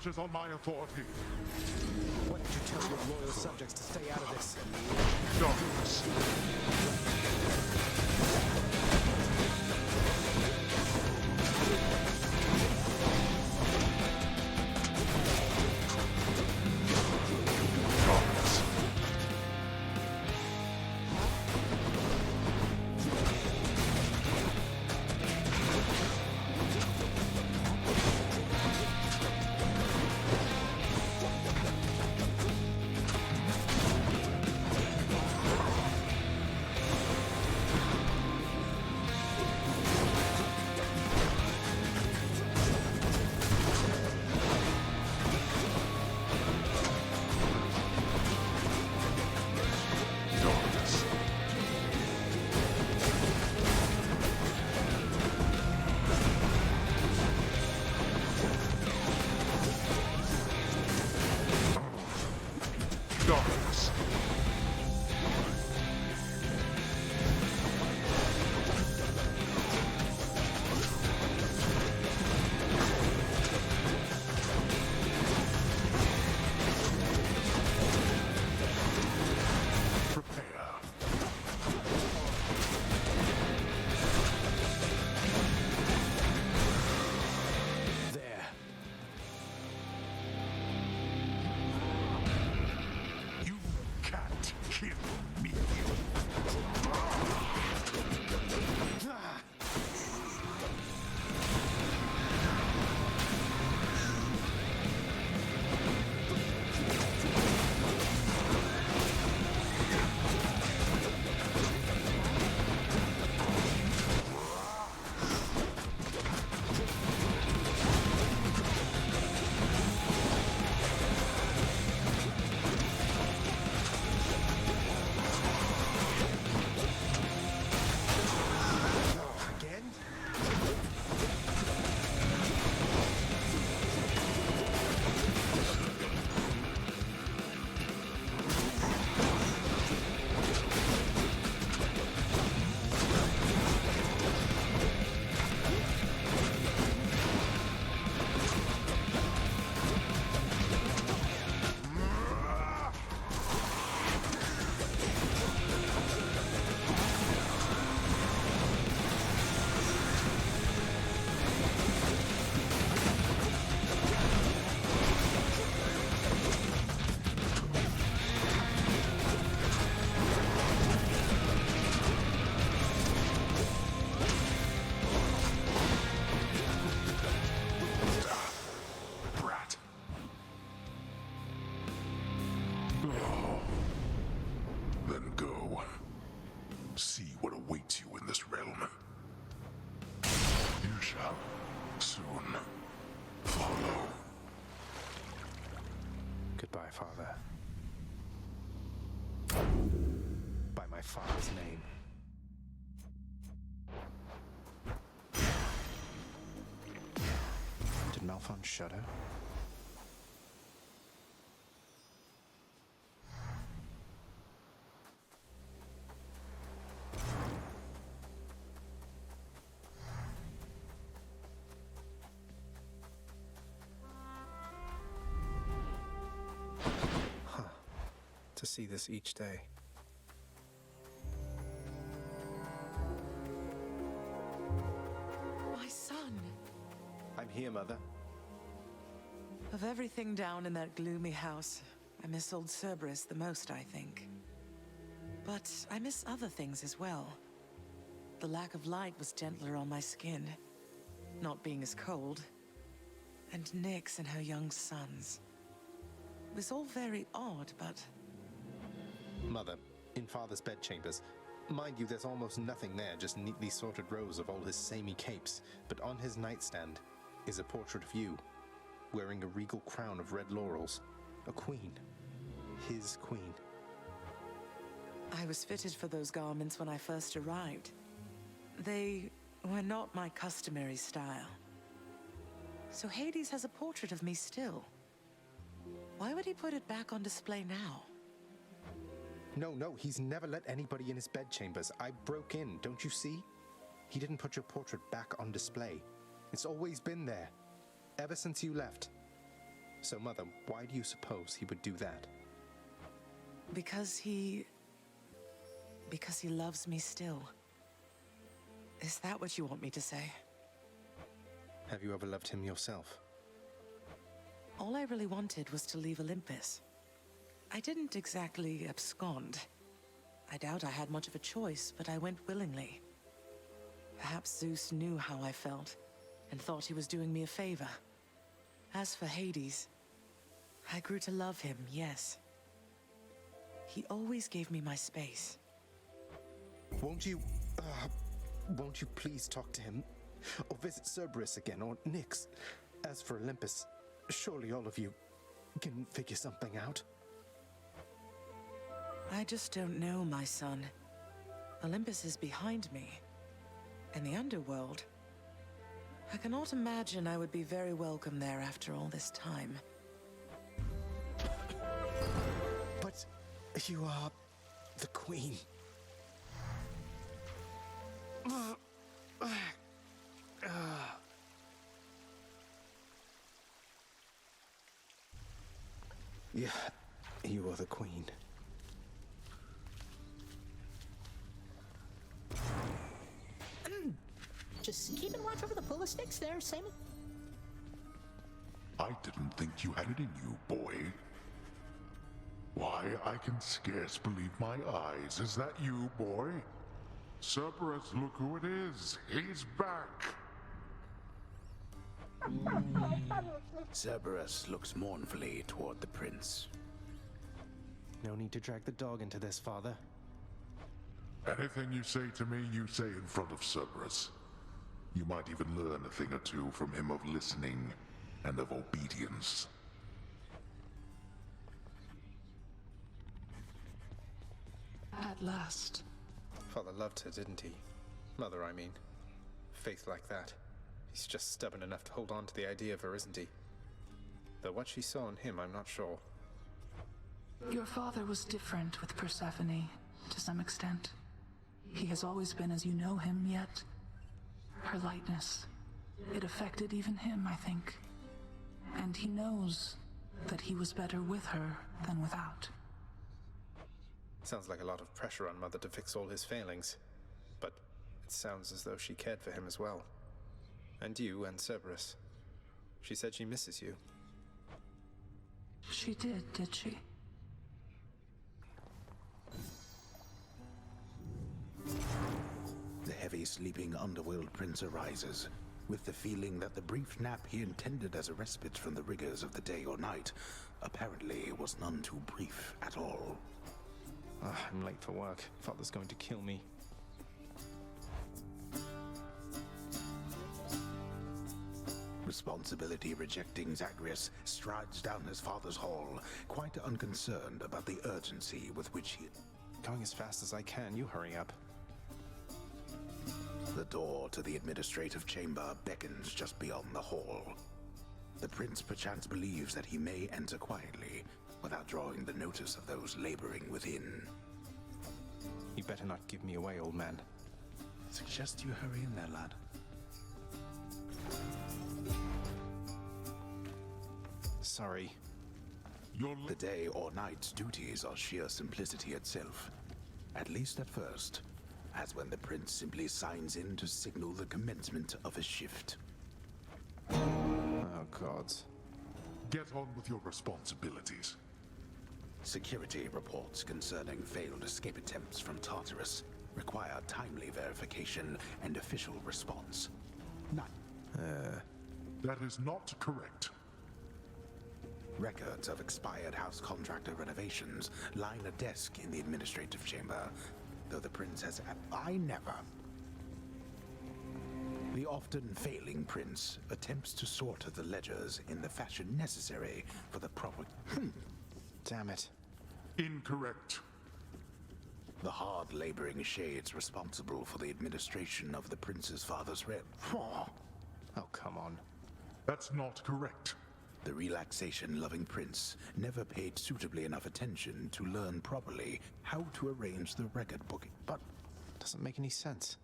stretches on my authority. Why don't you tell your loyal subjects to stay out of this? Darkness. Darkness. Prepare. There. You can't kill me. Again? Brat. Oh. Then go. See what awaits you in this realm. You shall soon follow. Goodbye, Father. By my father's name. Did Malphon shudder? To see this each day. My son! I'm here, Mother. Of everything down in that gloomy house, I miss old Cerberus the most, I think. But I miss other things as well. The lack of light was gentler on my skin, not being as cold. And Nyx and her young sons. It was all very odd, but... Mother, in Father's bedchambers. Mind you, there's almost nothing there, just neatly sorted rows of all his samey capes. But on his nightstand is a portrait of you, wearing a regal crown of red laurels. A queen. His queen. I was fitted for those garments when I first arrived. They were not my customary style. So Hades has a portrait of me still. Why would he put it back on display now? No, he's never let anybody in his bedchambers. I broke in, don't you see? He didn't put your portrait back on display. It's always been there. Ever since you left. So, Mother, why do you suppose he would do that? Because he loves me still. Is that what you want me to say? Have you ever loved him yourself? All I really wanted was to leave Olympus. I didn't exactly abscond. I doubt I had much of a choice, but I went willingly. Perhaps Zeus knew how I felt, and thought he was doing me a favor. As for Hades, I grew to love him, yes. He always gave me my space. Won't you please talk to him? Or visit Cerberus again, or Nyx? As for Olympus, surely all of you can figure something out. I just don't know, my son. Olympus is behind me. In the underworld, I cannot imagine I would be very welcome there after all this time. But you are the queen. Yeah, you are the queen. Just keeping watch over the pull of sticks there, Simon. I didn't think you had it in you, boy. Why, I can scarce believe my eyes. Is that you, boy? Cerberus, look who it is. He's back. Cerberus looks mournfully toward the prince. No need to drag the dog into this, Father. Anything you say to me, you say in front of Cerberus. You might even learn a thing or two from him of listening and of obedience. At last. Father loved her, didn't he? Mother, I mean. Faith like that. He's just stubborn enough to hold on to the idea of her, isn't he? Though what she saw in him, I'm not sure. Your father was different with Persephone, to some extent. He has always been as you know him, yet her lightness, it affected even him, I think. And he knows that he was better with her than without. Sounds like a lot of pressure on Mother to fix all his failings. But it sounds as though she cared for him as well. And you and Cerberus. She said she misses you. She did she? The heavy sleeping underworld prince arises, with the feeling that the brief nap he intended as a respite from the rigors of the day or night apparently was none too brief at all. I'm late for work. Father's going to kill me. Responsibility rejecting Zagreus strides down his father's hall, quite unconcerned about the urgency with which he... Going as fast as I can, you hurry up. The door to the administrative chamber beckons just beyond the hall. The prince perchance believes that he may enter quietly, without drawing the notice of those laboring within. You better not give me away, old man. Suggest you hurry in there, lad. Sorry. The day or night's duties are sheer simplicity itself. At least at first, as when the prince simply signs in to signal the commencement of a shift. Oh, gods. Get on with your responsibilities. Security reports concerning failed escape attempts from Tartarus require timely verification and official response. That is not correct. Records of expired house contractor renovations line a desk in the administrative chamber, though the prince has... I never. The often failing prince attempts to sort the ledgers in the fashion necessary for the proper... Damn it. Incorrect. The hard-laboring shades responsible for the administration of the prince's father's Oh, come on. That's not correct. The relaxation-loving prince never paid suitably enough attention to learn properly how to arrange the record booking, but... Doesn't make any sense.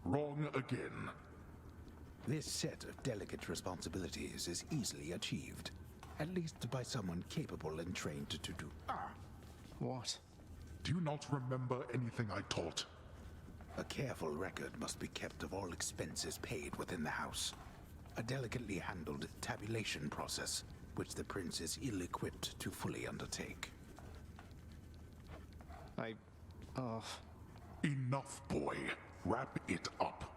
Wrong again. This set of delicate responsibilities is easily achieved. At least by someone capable and trained to do... What? Do you not remember anything I taught? A careful record must be kept of all expenses paid within the house. A delicately handled tabulation process, which the prince is ill-equipped to fully undertake. Enough, boy. Wrap it up.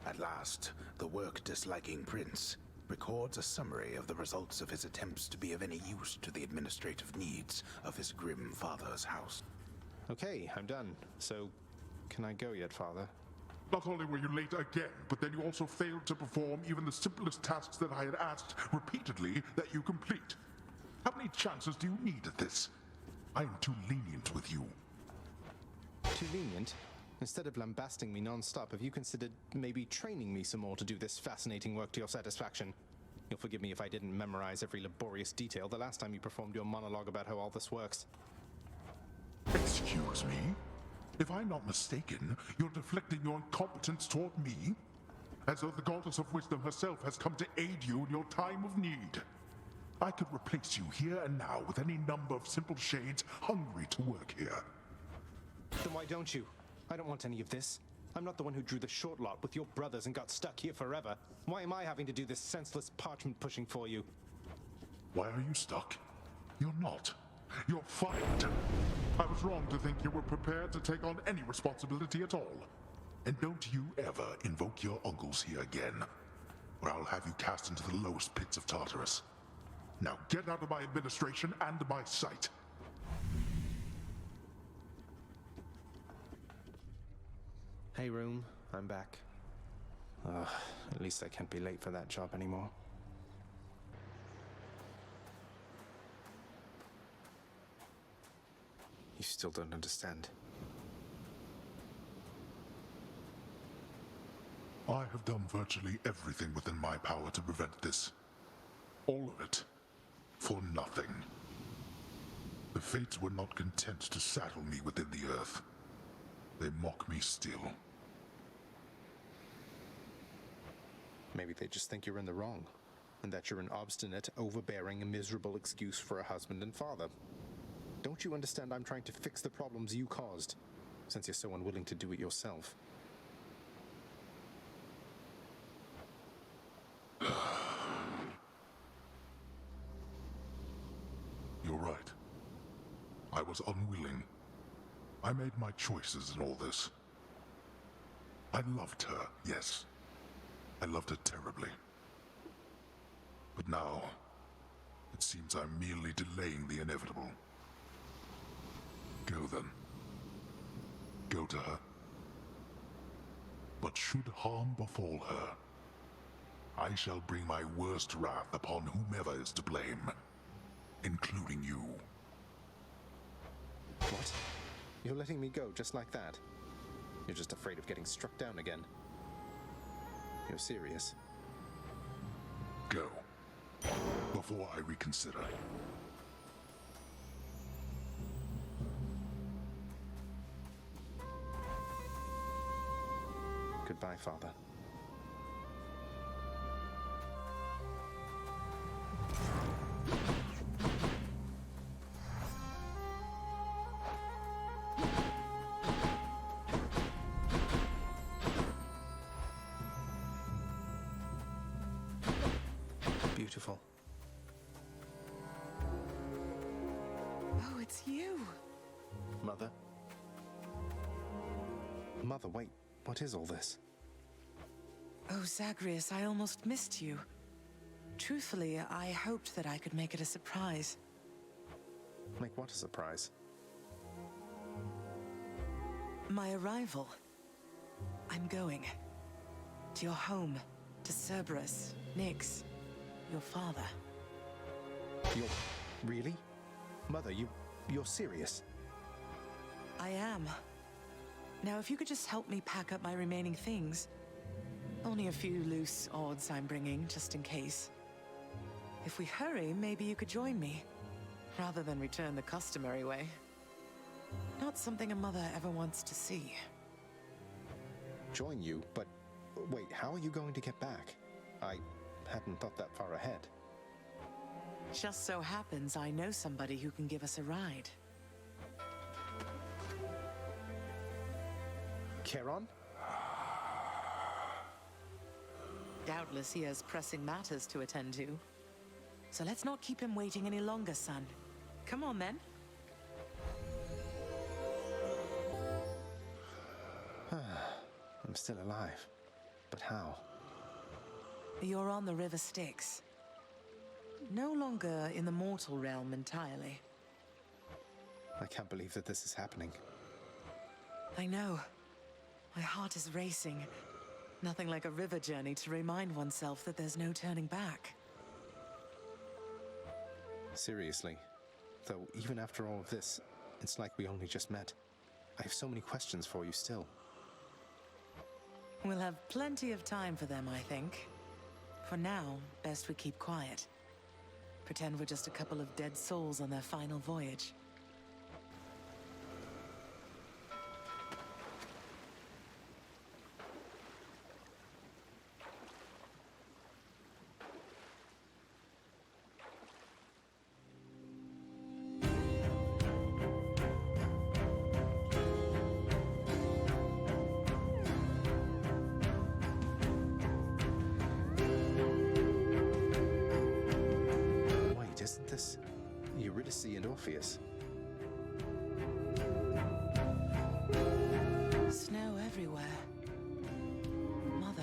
At last, the work-disliking prince records a summary of the results of his attempts to be of any use to the administrative needs of his grim father's house. Okay, I'm done. So, can I go yet, Father? Not only were you late again, but then you also failed to perform even the simplest tasks that I had asked repeatedly that you complete. How many chances do you need at this? I am too lenient with you. Too lenient? Instead of lambasting me non-stop, have you considered maybe training me some more to do this fascinating work to your satisfaction? You'll forgive me if I didn't memorize every laborious detail the last time you performed your monologue about how all this works. Excuse me? If I'm not mistaken, you're deflecting your incompetence toward me? As though the goddess of wisdom herself has come to aid you in your time of need. I could replace you here and now with any number of simple shades hungry to work here. Then why don't you? I don't want any of this. I'm not the one who drew the short lot with your brothers and got stuck here forever. Why am I having to do this senseless parchment pushing for you? Why are you stuck? You're not. You're fired. I was wrong to think you were prepared to take on any responsibility at all. And don't you ever invoke your uncles here again, or I'll have you cast into the lowest pits of Tartarus. Now get out of my administration and my sight. Hey, room. I'm back. At least I can't be late for that job anymore. You still don't understand. I have done virtually everything within my power to prevent this. All of it. For nothing. The fates were not content to saddle me within the earth. They mock me still. Maybe they just think you're in the wrong, and that you're an obstinate, overbearing, and miserable excuse for a husband and father. Don't you understand I'm trying to fix the problems you caused, since you're so unwilling to do it yourself? You're right. I was unwilling. I made my choices in all this. I loved her, yes. I loved her terribly. But now, it seems I'm merely delaying the inevitable. Go then. Go to her. But should harm befall her, I shall bring my worst wrath upon whomever is to blame, including you. What? You're letting me go just like that? You're just afraid of getting struck down again. You're serious? Go. Before I reconsider. Goodbye, Father. Beautiful. Oh, it's you. Mother? Mother, wait. What is all this? Oh, Zagreus, I almost missed you. Truthfully, I hoped that I could make it a surprise. Make what a surprise? My arrival. I'm going. To your home. To Cerberus, Nyx, your father. You're... really? Mother, you're serious? I am. Now, if you could just help me pack up my remaining things. Only a few loose odds I'm bringing, just in case. If we hurry, maybe you could join me, rather than return the customary way. Not something a mother ever wants to see. Join you? But wait, how are you going to get back? I hadn't thought that far ahead. Just so happens I know somebody who can give us a ride. Charon? Doubtless he has pressing matters to attend to. So let's not keep him waiting any longer, son. Come on, then. I'm still alive. But how? You're on the River Styx. No longer in the mortal realm entirely. I can't believe that this is happening. I know. My heart is racing. Nothing like a river journey to remind oneself that there's no turning back. Seriously. Though, even after all of this, it's like we only just met. I have so many questions for you still. We'll have plenty of time for them, I think. For now, best we keep quiet. Pretend we're just a couple of dead souls on their final voyage. Isn't this Eurydice and Orpheus? Snow everywhere. Mother.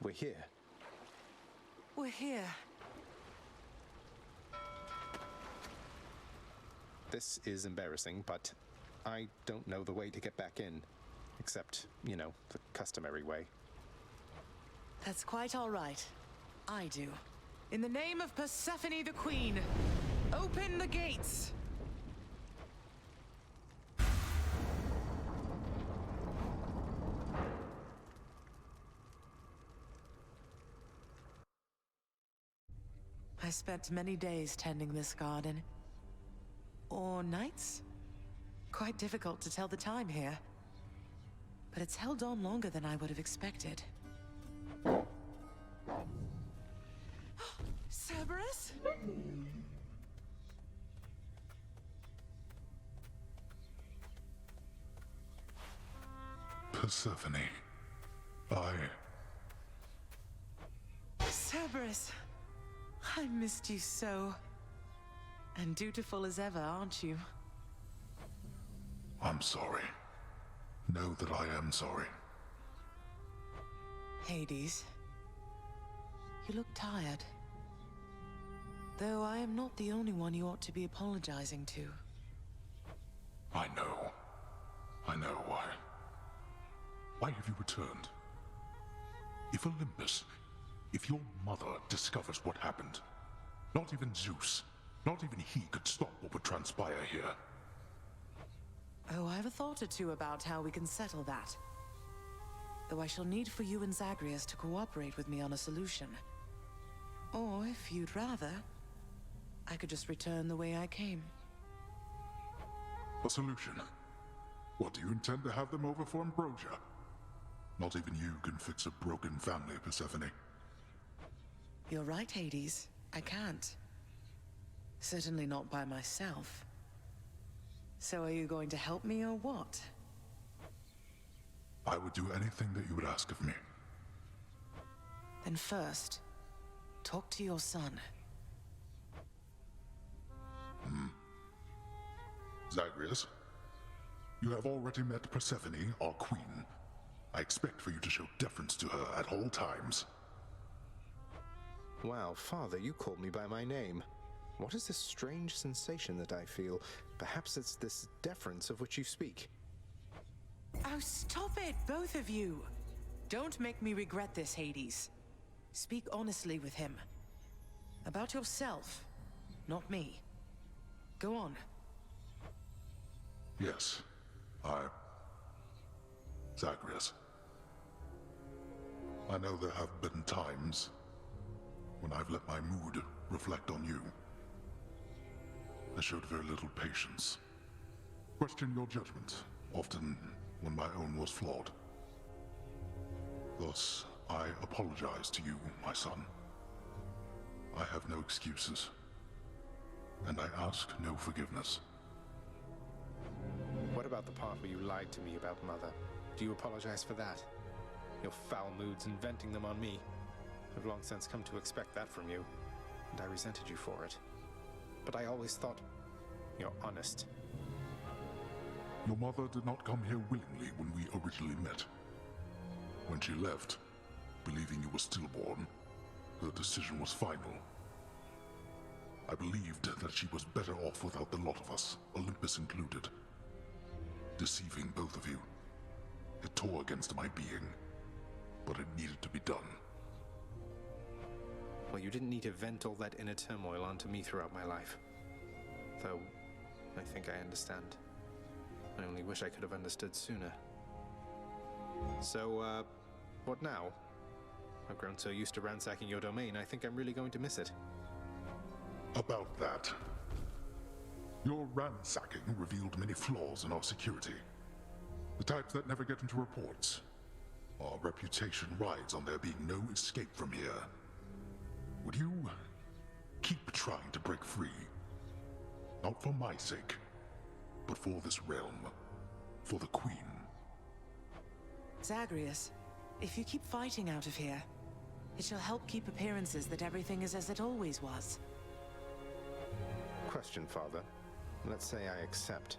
we're here. We're here. This is embarrassing, but I don't know the way to get back in. Except, you know, the customary way. That's quite all right. I do. In the name of Persephone the Queen, open the gates! I spent many days tending this garden. Or nights? Quite difficult to tell the time here. But it's held on longer than I would have expected. Cerberus? Persephone, Cerberus, I missed you so. And dutiful as ever, aren't you? I'm sorry. Know that I am sorry. Hades, you look tired. Though I am not the only one you ought to be apologizing to. I know. I know why. Why have you returned? If Olympus, if your mother discovers what happened, not even Zeus, not even he could stop what would transpire here. Oh, I have a thought or two about how we can settle that. Though I shall need for you and Zagreus to cooperate with me on a solution. Or, if you'd rather, I could just return the way I came. A solution? What, do you intend to have them over for ambrosia? Not even you can fix a broken family, Persephone. You're right, Hades. I can't. Certainly not by myself. So are you going to help me or what? I would do anything that you would ask of me. Then first, talk to your son. Zagreus, you have already met Persephone, our queen. I expect for you to show deference to her at all times. Wow, Father, you called me by my name. What is this strange sensation that I feel? Perhaps it's this deference of which you speak. Oh, stop it, both of you! Don't make me regret this, Hades. Speak honestly with him. About yourself, not me. Go on. Yes, Zagreus. I know there have been times when I've let my mood reflect on you. I showed very little patience. Questioned your judgment, often when my own was flawed. Thus, I apologize to you, my son. I have no excuses, and I ask no forgiveness. What about the part where you lied to me about Mother? Do you apologize for that? Your foul moods and venting them on me. I've long since come to expect that from you, and I resented you for it. But I always thought you're honest. Your mother did not come here willingly when we originally met. When she left, believing you were stillborn, her decision was final. I believed that she was better off without the lot of us, Olympus included. Deceiving both of you. It tore against my being, but it needed to be done. Well, you didn't need to vent all that inner turmoil onto me throughout my life. Though, I think I understand. I only wish I could have understood sooner. So, what now? I've grown so used to ransacking your domain, I think I'm really going to miss it. About that. Your ransacking revealed many flaws in our security. The types that never get into reports. Our reputation rides on there being no escape from here. Would you keep trying to break free? Not for my sake, but for this realm. For the Queen. Zagreus, if you keep fighting out of here, it shall help keep appearances that everything is as it always was. Question, Father. Let's say I accept.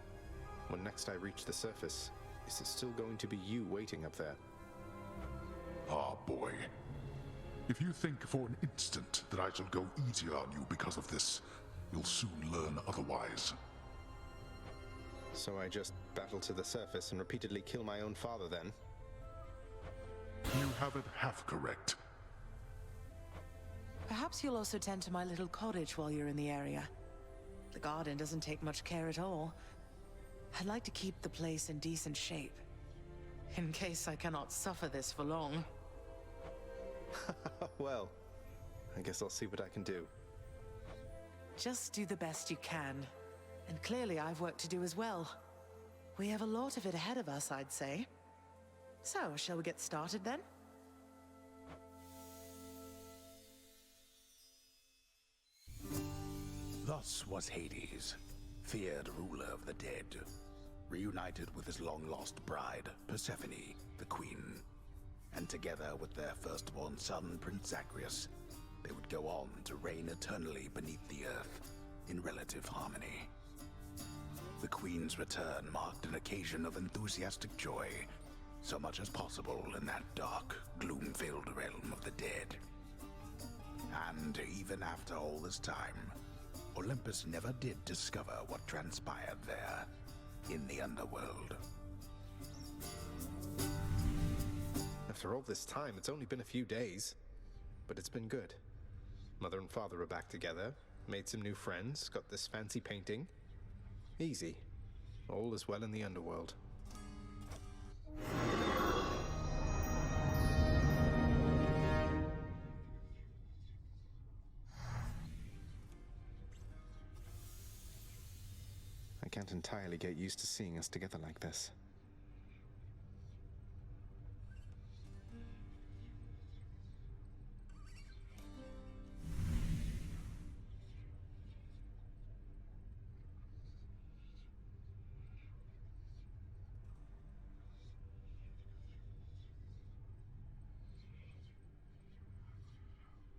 When next I reach the surface, is it still going to be you waiting up there? Ah, boy. If you think for an instant that I shall go easier on you because of this, you'll soon learn otherwise. So I just battle to the surface and repeatedly kill my own father then? You have it half correct. Perhaps you'll also tend to my little cottage while you're in the area. The garden doesn't take much care at all. I'd like to keep the place in decent shape, in case I cannot suffer this for long. Well, I guess I'll see what I can do. Just do the best you can. And clearly I've work to do as well. We have a lot of it ahead of us, I'd say. So, shall we get started then? Thus was Hades, feared ruler of the dead, reunited with his long-lost bride, Persephone, the queen. And together with their firstborn son, Prince Zagreus, they would go on to reign eternally beneath the earth, in relative harmony. The queen's return marked an occasion of enthusiastic joy, so much as possible in that dark, gloom-filled realm of the dead. And even after all this time, Olympus never did discover what transpired there, in the underworld. After all this time, it's only been a few days. But it's been good. Mother and father are back together, made some new friends, got this fancy painting. Easy. All is well in the underworld. I can't entirely get used to seeing us together like this.